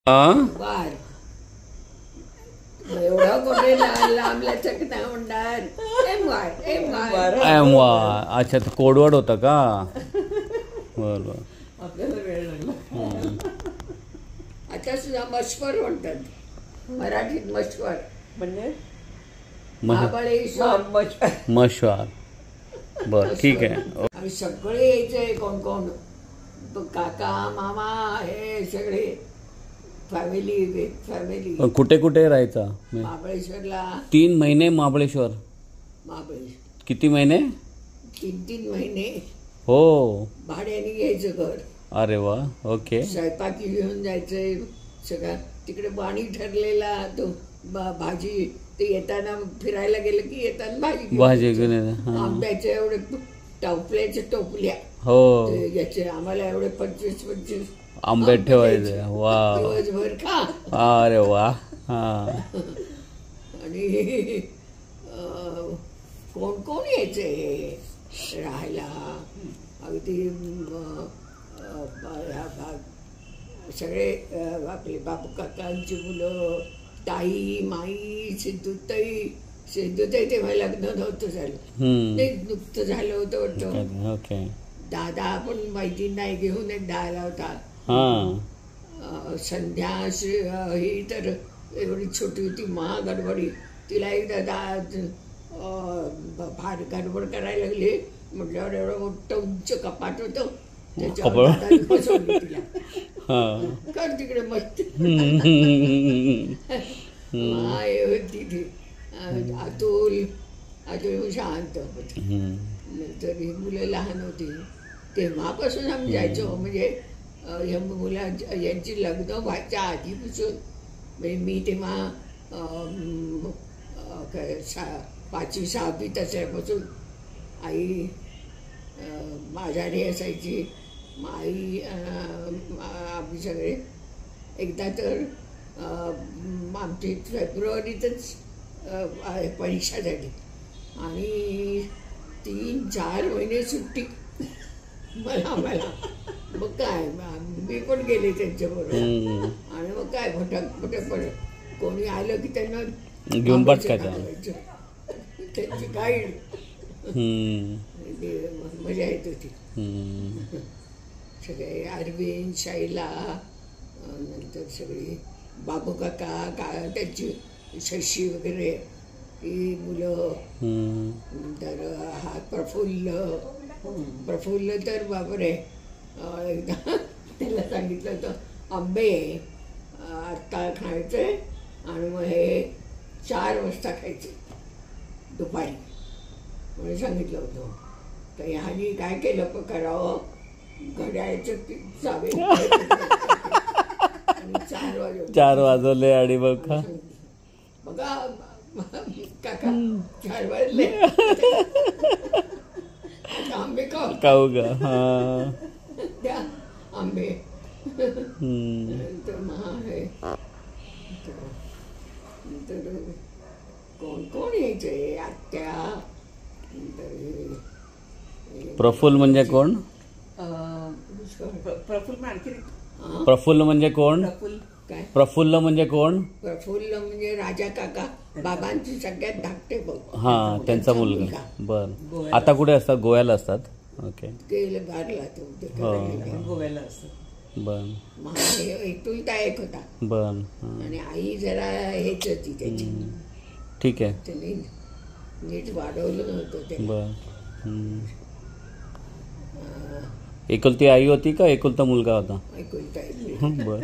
वार एवढा कोणी लांबल्या चकना म्हणणार एम वाय. अच्छा, तर कोडवर्ड होता का? बरोबर. आपल्याला वेळ लागला. आता सुद्धा मश्वर म्हणतात मराठीत. मश्वर म्हणजे महाबळेश्वर. मश्वर. बर, ठीक आहे. आणि सगळे यायचे कोण कोण, काका मामा हे सगळे फॅमिली. कुठे कुठे राहायचा? महाबळेश्वरला 3 महिने. महाबळेश्वर किती महिने? 3 महिने. हो, भाड्याने घ्यायचं घर. अरे वा. ओके. स्वयंपाकी घेऊन जायचंय सगळं. तिकडे पाणी ठरलेला तो भाजी. ते येताना फिरायला गेलं की येताना भाजी घेऊन. आंब्याच्या एवढे टोपल्याच्या टोपल्या. हो, याचे आम्हाला एवढे 25 आंबे ठेवायचे. वा, दिवसभर खा. अरे वा. आणि कोण कोण यायचे राहायला. अगदी सगळे आपले बापू काकांची मुलं, ताई माई, सिद्धूताई तेव्हा लग्न नव्हतं झालं. नाही, नुकतं झालं होतं वाटतं. दादा पण माहिती नाही घेऊन एकदा आला होता. संध्या ही तर एवढी छोटी होती, महागडबडी. तिला एकदा फार गडबड करायला लागली म्हटल्यावर एवढं मोठं उंच कपाट होतं त्याच्यावर बसवली तिला. कर तिकडे मस्त. होती ती. अतुल शांत होती. नंतर ही मुलं लहान होती तेव्हापासून आम्ही जायचो. म्हणजे ह्या यांची लग्न व्हायच्या आधीपासून. म्हणजे मी तेव्हा 5वी 6वी तशापासून आई माझ्याकडे असायची. आई आम्ही सगळे एकदा तर आमची फेब्रुवारीतच परीक्षा झाली आणि 3-4 महिने सुट्टी मला. मग काय, मी पण गेले त्यांच्याबरोबर. आणि मग काय फटाक कोणी आलं की त्यांना घेऊन पटकायचं. त्यांची गाईड. मजा येत होती. सगळे अरविंद, शैला, नंतर सगळी बाबू काका, त्यांची शशी वगैरे ही मुलं. नंतर हा प्रफुल्ल तर बापरे. एकदा त्याला सांगितलं होतं आंबे आत्ता खायचे आणि मग हे 4 वाजता खायचे दुपारी म्हणून सांगितलं होतं. तर ह्यानी काय केलं करावं, घड्याळ्याचं जावे 4 वाजवले आणि बघा काका 4 वाजले आंबे खाऊ का. द्या आंबे. तर कोण कोण यायचे, आत्या. प्रफुल्ल म्हणजे कोण? प्रफुल्ल म्हणजे कोण? प्रफुल्ल म्हणजे कोण? प्रफुल्ल म्हणजे राजा काका, बाबांची सगळ्यात धाकटे भाऊ. हा, त्यांचा मुलगा. बर. आता कुठे असतात? गोव्याला असतात. ओके. गोव्याला असतात. बर. एकुलता एक होता. बर. आणि आई जरा हेच होती त्याची. ठीक आहे. त्यांनी नीट वाढवलं नव्हतं ते. बर. एकुलती आई होती का एकुलता मुलगा होता? एकुलता. बर.